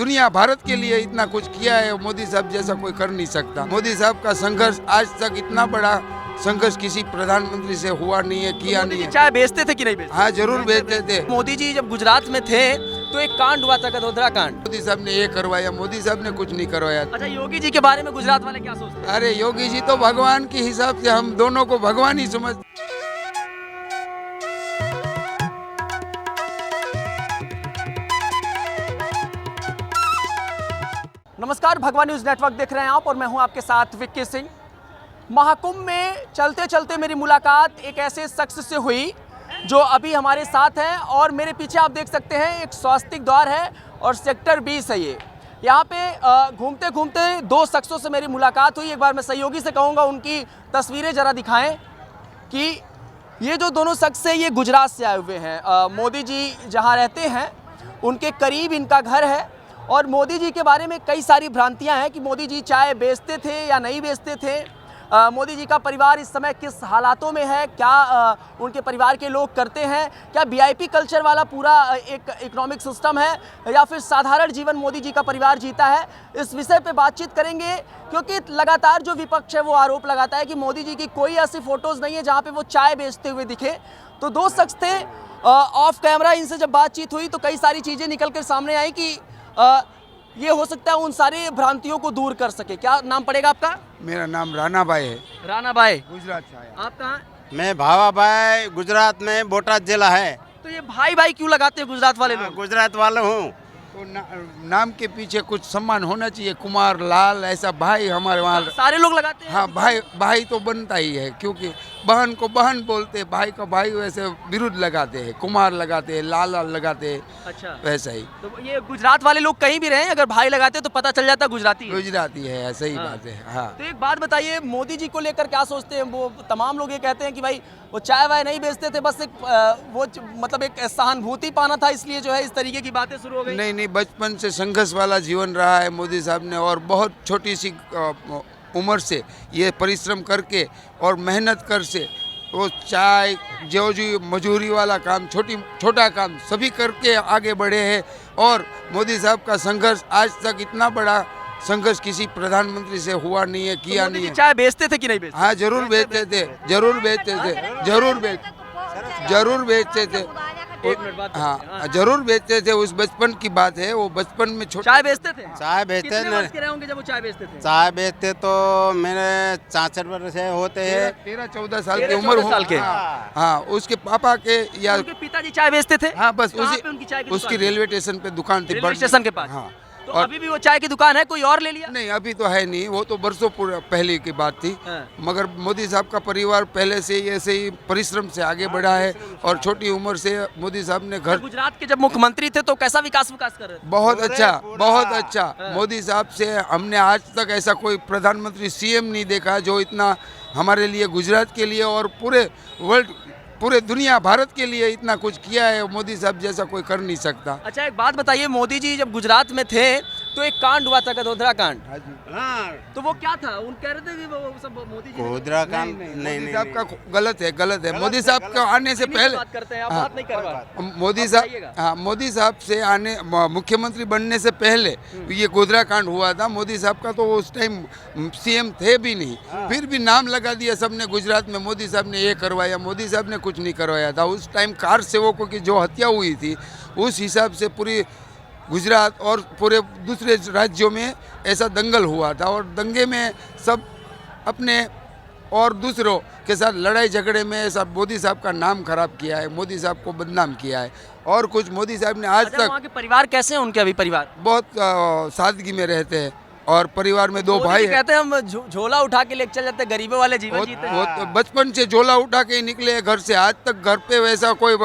दुनिया भारत के लिए इतना कुछ किया है, मोदी साहब जैसा कोई कर नहीं सकता। मोदी साहब का संघर्ष आज तक इतना बड़ा संघर्ष किसी प्रधानमंत्री से हुआ नहीं है, किया नहीं है। चाय बेचते थे कि नहीं बेचते? हाँ, जरूर बेचते थे। मोदी जी जब गुजरात में थे तो एक कांड हुआ था, गधोदरा कांड। मोदी साहब ने ये करवाया, मोदी साहब ने कुछ नहीं करवाया। अच्छा, योगी जी के बारे में गुजरात वाले क्या सोचते हैं? अरे योगी जी तो भगवान के हिसाब से हम दोनों को भगवान ही समझ। नमस्कार, भगवान न्यूज़ नेटवर्क देख रहे हैं आप और मैं हूं आपके साथ विक्की सिंह। महाकुंभ में चलते चलते मेरी मुलाकात एक ऐसे शख्स से हुई जो अभी हमारे साथ हैं और मेरे पीछे आप देख सकते हैं एक स्वास्तिक द्वार है और सेक्टर 20 है ये। यहाँ पे घूमते घूमते दो शख्सों से मेरी मुलाकात हुई। एक बार मैं सहयोगी से कहूँगा उनकी तस्वीरें ज़रा दिखाएं कि ये जो दोनों शख्स हैं ये गुजरात से आए हुए हैं। मोदी जी जहाँ रहते हैं उनके करीब इनका घर है और मोदी जी के बारे में कई सारी भ्रांतियां हैं कि मोदी जी चाय बेचते थे या नहीं बेचते थे। मोदी जी का परिवार इस समय किस हालातों में है, क्या उनके परिवार के लोग करते हैं, क्या वीआईपी कल्चर वाला पूरा एक इकोनॉमिक सिस्टम है या फिर साधारण जीवन मोदी जी का परिवार जीता है, इस विषय पे बातचीत करेंगे। क्योंकि लगातार जो विपक्ष है वो आरोप लगाता है कि मोदी जी की कोई ऐसी फ़ोटोज़ नहीं है जहाँ पर वो चाय बेचते हुए दिखे। तो दो शख्स थे, ऑफ कैमरा इनसे जब बातचीत हुई तो कई सारी चीज़ें निकल कर सामने आई कि ये हो सकता है उन सारी भ्रांतियों को दूर कर सके। क्या नाम पड़ेगा आपका? मेरा नाम राणा भाई है। राणा भाई, गुजरात से आया। आप कहाँ? मैं भावा भाई, गुजरात में बोटाद जिला है। तो ये भाई भाई क्यों लगाते हैं गुजरात वाले लोग? गुजरात वाला हूँ। तो नाम के पीछे कुछ सम्मान होना चाहिए। कुमार लाल ऐसा भाई हमारे वहाँ। सारे लोग लगाते हैं? हाँ, भाई भाई तो बनता ही है, क्योंकि बहन को बहन बोलते, भाई का भाई वैसे विरुद्ध लगाते हैं। कुमार लगाते हैं, लाल लगाते हैं। अच्छा, वैसा ही तो ये गुजरात वाले लोग कहीं भी रहे, अगर भाई लगाते हैं तो पता चल जाता गुजराती है। गुजराती है, सही हाँ। बात है। हाँ, तो एक बात बताइए, मोदी जी को लेकर क्या सोचते हैं? वो तमाम लोग ये कहते हैं कि भाई वो चाय वाय नहीं बेचते थे, बस एक मतलब एक सहानुभूति पाना था, इसलिए जो है इस तरीके की बातें शुरू हो गई। नहीं, बचपन से संघर्ष वाला जीवन रहा है मोदी साहब ने, और बहुत छोटी सी उम्र से ये परिश्रम करके और मेहनत कर से वो चाय जो मजूरी वाला काम, छोटा काम सभी करके आगे बढ़े हैं। और मोदी साहब का संघर्ष आज तक इतना बड़ा संघर्ष किसी प्रधानमंत्री से हुआ नहीं है, किया तो नहीं है। चाय बेचते थे कि नहीं बेचते? हाँ, जरूर बेचते थे। एक मिनट बात करते हैं। हाँ, जरूर बेचते थे। उस बचपन की बात है, वो बचपन में चाय बेचते थे? चाय बेचते कितने वर्ष के रहे होंगे जब वो चाय बेचते थे? चाय बेचते तो मेरे 64 वर्ष से होते हैं। 13-14 साल की 13-14 उम्र हो। साल के? हाँ, उसके पापा के या उनके पिताजी चाय बेचते थे? हाँ, बस कहाँ पे उनकी चाय की उसकी दुकान? रेलवे स्टेशन पे दुकान थी, रेलवे स्टेशन के पास? हाँ। तो और अभी भी वो चाय की दुकान है, कोई और ले लिया? नहीं, अभी तो है नहीं, वो तो बरसों पहले की बात थी। हाँ। मगर मोदी साहब का परिवार पहले से ही ऐसे ही परिश्रम से आगे बढ़ा है और छोटी उम्र से मोदी साहब ने घर गुजरात के जब मुख्यमंत्री थे तो कैसा विकास कर रहे थे? बहुत अच्छा, बहुत हाँ। अच्छा। मोदी साहब से हमने आज तक ऐसा कोई प्रधानमंत्री सीएम नहीं देखा जो इतना हमारे लिए, गुजरात के लिए और पूरे वर्ल्ड, पूरे दुनिया भारत के लिए इतना कुछ किया है। मोदी साहब जैसा कोई कर नहीं सकता। अच्छा, एक बात बताइए, मोदी जी जब गुजरात में थे तो एक कांड हुआ था, गधोदरा कांड। हाँ, तो वो क्या था? उन कह रहे थे कि वो सब मोदी जी गोधरा का मोदी साहब का गलत है। मोदी साहब का आने से पहले बात करते हैं, आप हाँ। बात नहीं करवा। मोदी आप साहब, बताइएगा। हाँ, मोदी साहब से आने, मुख्यमंत्री बनने से पहले ये गोधरा कांड हुआ था। मोदी साहब का तो उस टाइम सीएम थे भी नहीं, फिर भी नाम लगा दिया सबने गुजरात में, मोदी साहब ने ये करवाया। मोदी साहब ने कुछ नहीं करवाया था। उस टाइम कार सेवकों की जो हत्या हुई थी, उस हिसाब से पूरी गुजरात और पूरे दूसरे राज्यों में ऐसा दंगल हुआ था और दंगे में सब अपने और दूसरों के साथ लड़ाई झगड़े में ऐसा मोदी साहब का नाम खराब किया है, मोदी साहब को बदनाम किया है। और कुछ मोदी साहब ने आज अच्छा, वहाँ तक के परिवार कैसे हैं उनके? अभी परिवार बहुत सादगी में रहते हैं और परिवार में दो भाई हैं। कहते हैं हम झोला उठा के लेके चल जाते हैं, गरीबों वाले जीवन जीते हैं। वो तो बचपन से झोला उठा के ही निकले घर से, आज तक घर पे वैसा कोई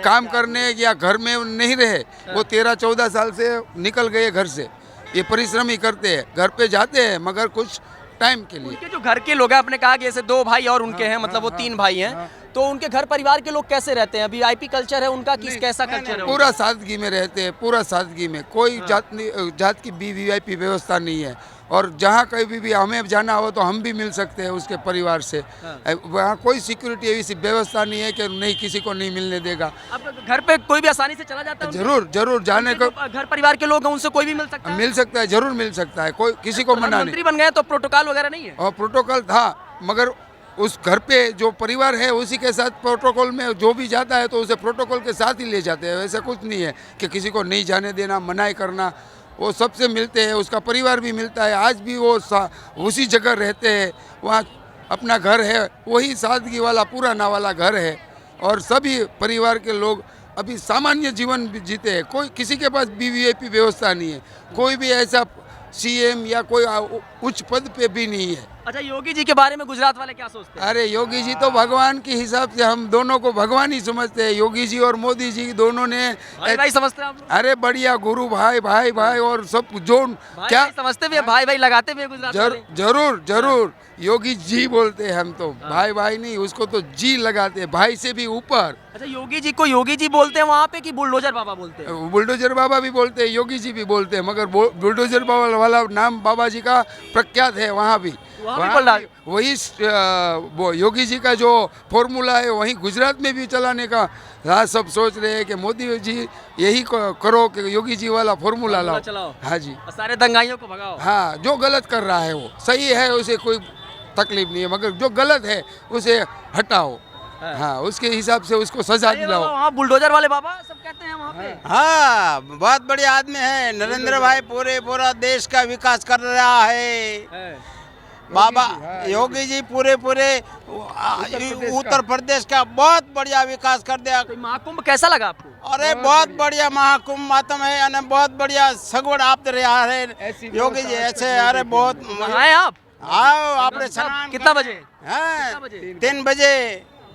काम करने या घर में नहीं रहे। वो 13-14 साल से निकल गए घर से। ये परिश्रम ही करते हैं, घर पे जाते हैं मगर कुछ टाइम के लिए। उनके जो घर के लोग हैं, आपने कहा कि ऐसे दो भाई और उनके हैं, मतलब वो 3 भाई हैं, तो उनके घर परिवार के लोग कैसे रहते हैं? वीआईपी कल्चर है उनका, किस कैसा कल्चर है? पूरा सादगी में रहते हैं, पूरा सादगी में। कोई जात की वीआईपी व्यवस्था नहीं है। और जहाँ कहीं भी हमें जाना हो तो हम भी मिल सकते हैं उसके परिवार से। वहाँ कोई सिक्योरिटी ऐसी व्यवस्था नहीं है कि नहीं किसी को नहीं मिलने देगा। अब घर पे कोई भी आसानी से चला जाता है? जरूर जरूर जाने को घर परिवार के लोग हैं उनसे कोई भी मिल सकता है? मिल सकता है, जरूर मिल सकता है, कोई किसी को मना नहीं। मंत्री बन गए तो प्रोटोकॉल वगैरह नहीं है? और प्रोटोकॉल था, मगर उस घर पे जो परिवार है उसी के साथ प्रोटोकॉल में जो भी जाता है तो उसे प्रोटोकॉल के साथ ही ले जाते हैं। ऐसा कुछ नहीं है कि किसी को नहीं जाने देना, मनाही करना। वो सबसे मिलते हैं, उसका परिवार भी मिलता है। आज भी वो उसी जगह रहते हैं, वहाँ अपना घर है, वही सादगी वाला पुराना वाला घर है। और सभी परिवार के लोग अभी सामान्य जीवन भी जीते हैं। कोई किसी के पास वीवीआईपी व्यवस्था नहीं है, कोई भी ऐसा सीएम या कोई उच्च पद पे भी नहीं है। अच्छा, योगी जी के बारे में गुजरात वाले क्या सोचते हैं? अरे योगी जी तो भगवान के हिसाब से हम दोनों को भगवान ही समझते हैं। योगी जी और मोदी जी दोनों ने भाई समझते हैं आप लोग? अरे बढ़िया गुरु भाई भाई भाई और सब जो भाई क्या भाई समझते भी है, भाई भाई लगाते भी है गुजरात वाले। जरूर जरूर योगी जी बोलते हैं हम तो, भाई भाई नहीं, उसको तो जी लगाते हैं, भाई से भी ऊपर। अच्छा, योगी जी को योगी जी बोलते हैं वहाँ पे कि बुलडोजर बाबा बोलते हैं? बुलडोजर बाबा भी बोलते हैं, योगी जी भी बोलते हैं, मगर बुलडोजर बाबा वाला नाम बाबा जी का प्रख्यात है वहाँ भी। वही वो योगी जी का जो फॉर्मूला है वही गुजरात में भी चलाने का सब सोच रहे हैं कि मोदी जी यही करो कि योगी जी वाला फॉर्मूला लाओ। हाँ जी, सारे दंगाइयों को भगाओ। हाँ, जो गलत कर रहा है वो सही है, उसे कोई तकलीफ नहीं है, मगर जो गलत है उसे हटाओ। हाँ, उसके हिसाब से उसको सजा दिलाओ। वहाँ बुलडोजर वाले बाबा सब कहते हैं वहाँ पे। हाँ, बहुत बढ़िया आदमी है नरेंद्र भाई, पूरा देश का विकास कर रहा है। बाबा योगी जी पूरे उत्तर प्रदेश का बहुत बढ़िया विकास कर दिया। तो महाकुंभ कैसा लगा आपको? अरे बहुत बढ़िया महाकुंभ मातम है, अने बहुत बढ़िया सगवड़ आप रहा है योगी जी ऐसे। अरे बहुत आए आप? आओ आपने स्नान कितना बजे? हाँ 3 बजे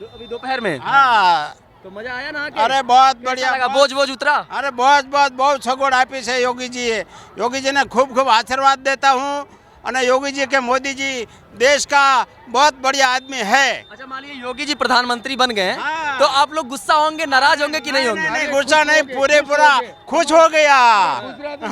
अभी दोपहर में। हाँ, तो मजा आया ना? अरे बहुत बढ़िया लगा? बोझ उतरा? अरे बहुत सगवड़ आपी है योगी जी है। योगी जी ने खूब आशीर्वाद देता हूँ। और योगी जी के मोदी जी देश का बहुत बढ़िया आदमी है। अच्छा, मान लीजिए योगी जी प्रधानमंत्री बन गए हाँ। तो आप लोग गुस्सा होंगे, नाराज होंगे कि नहीं होंगे? नहीं, गुस्सा नहीं, पूरा खुश हो गया।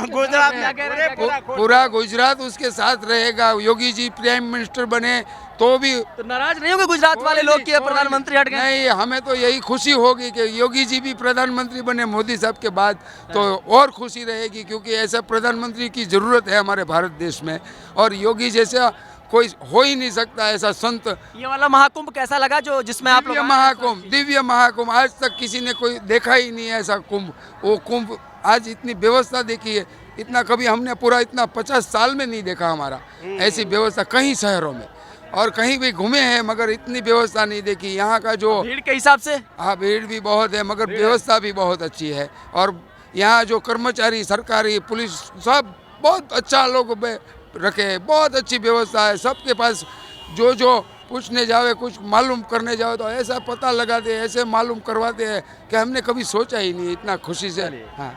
गुजरात में पूरा गुजरात उसके साथ रहेगा। योगी जी प्राइम मिनिस्टर बने तो भी तो नाराज नहीं होंगे गुजरात वाले लोग कि प्रधानमंत्री हट गए? नहीं, हमें तो यही खुशी होगी कि योगी जी भी प्रधानमंत्री बने मोदी साहब के बाद, तो और खुशी रहेगी, क्योंकि ऐसा प्रधानमंत्री की ज़रूरत है हमारे भारत देश में। और योगी जैसा कोई हो ही नहीं सकता ऐसा संत। ये वाला महाकुंभ कैसा लगा जो जिसमें आप लोग? दिव्य महाकुंभ, आज तक किसी ने कोई देखा ही नहीं है ऐसा कुंभ। वो कुंभ आज इतनी व्यवस्था देखी है, इतना कभी हमने पूरा इतना 50 साल में नहीं देखा हमारा ऐसी व्यवस्था कहीं शहरों में। और कहीं भी घूमे हैं मगर इतनी व्यवस्था नहीं देखी। यहाँ का जो भीड़ के हिसाब से, हाँ भीड़ भी बहुत है मगर व्यवस्था भी बहुत अच्छी है। और यहाँ जो कर्मचारी सरकारी पुलिस सब बहुत अच्छा लोग रखे हैं, बहुत अच्छी व्यवस्था है। सबके पास जो पूछने जावे, कुछ मालूम करने जाओ तो ऐसा पता लगाते हैं, ऐसे मालूम करवाते हैं कि हमने कभी सोचा ही नहीं इतना खुशी से। हाँ,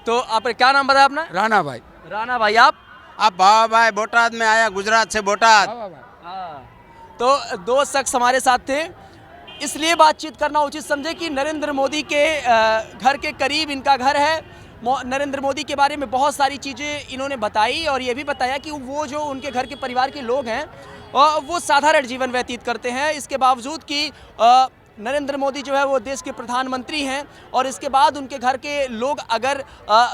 तो आपका क्या नाम बताया अपना? राणा भाई। राणा भाई, आप बाबा भाई बोटाद में आया, गुजरात से बोटाद। तो 2 शख्स हमारे साथ थे, इसलिए बातचीत करना उचित समझे कि नरेंद्र मोदी के घर के करीब इनका घर है। नरेंद्र मोदी के बारे में बहुत सारी चीज़ें इन्होंने बताई और ये भी बताया कि वो जो उनके घर के परिवार के लोग हैं वो साधारण जीवन व्यतीत करते हैं, इसके बावजूद कि नरेंद्र मोदी जो है वो देश के प्रधानमंत्री हैं। और इसके बाद उनके घर के लोग अगर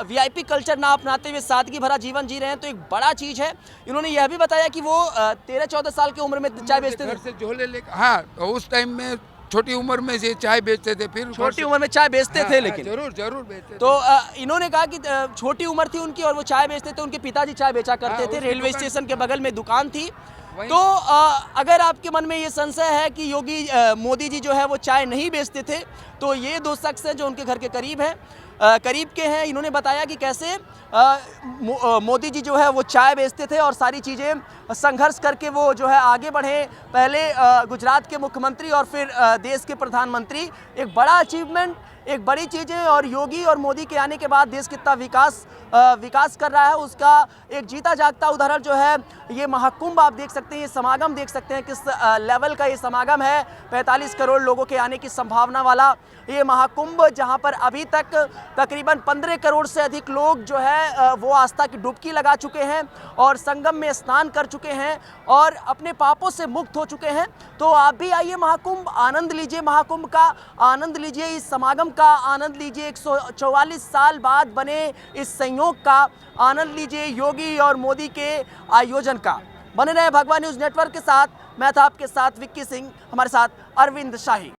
वीआईपी कल्चर ना अपनाते हुए सादगी भरा जीवन जी रहे हैं तो एक बड़ा चीज़ है। इन्होंने यह भी बताया कि वो 13-14 साल की उम्र में चाय बेचते थे। झोले लेकर, हाँ, उस टाइम में छोटी उम्र में से चाय बेचते थे, फिर छोटी उम्र में चाय बेचते थे। लेकिन जरूर बेचते थे। तो इन्होंने कहा कि छोटी उम्र थी उनकी और वो चाय बेचते थे, उनके पिताजी चाय बेचा करते थे, रेलवे स्टेशन के बगल में दुकान थी। तो अगर आपके मन में ये संशय है कि योगी मोदी जी जो है वो चाय नहीं बेचते थे, तो ये 2 शख्स हैं जो उनके घर के करीब हैं, करीब के हैं। इन्होंने बताया कि कैसे मोदी जी जो है वो चाय बेचते थे और सारी चीज़ें संघर्ष करके वो जो है आगे बढ़े, पहले गुजरात के मुख्यमंत्री और फिर देश के प्रधानमंत्री। एक बड़ा अचीवमेंट एक बड़ी चीज़ है और योगी और मोदी के आने के बाद देश कितना विकास कर रहा है उसका एक जीता जागता उदाहरण जो है ये महाकुंभ आप देख सकते हैं, ये समागम देख सकते हैं किस लेवल का ये समागम है। 45 करोड़ लोगों के आने की संभावना वाला ये महाकुंभ, जहां पर अभी तक तकरीबन 15 करोड़ से अधिक लोग जो है वो आस्था की डुबकी लगा चुके हैं और संगम में स्नान कर चुके हैं और अपने पापों से मुक्त हो चुके हैं। तो आप भी आइए, महाकुंभ आनंद लीजिए, महाकुंभ का आनंद लीजिए, इस समागम का आनंद लीजिए, 144 साल बाद बने इस संयोग का आनंद लीजिए, योगी और मोदी के आयोजन का। बने रहे भगवान न्यूज़ नेटवर्क के साथ। मैं था आपके साथ विक्की सिंह, हमारे साथ अरविंद शाही।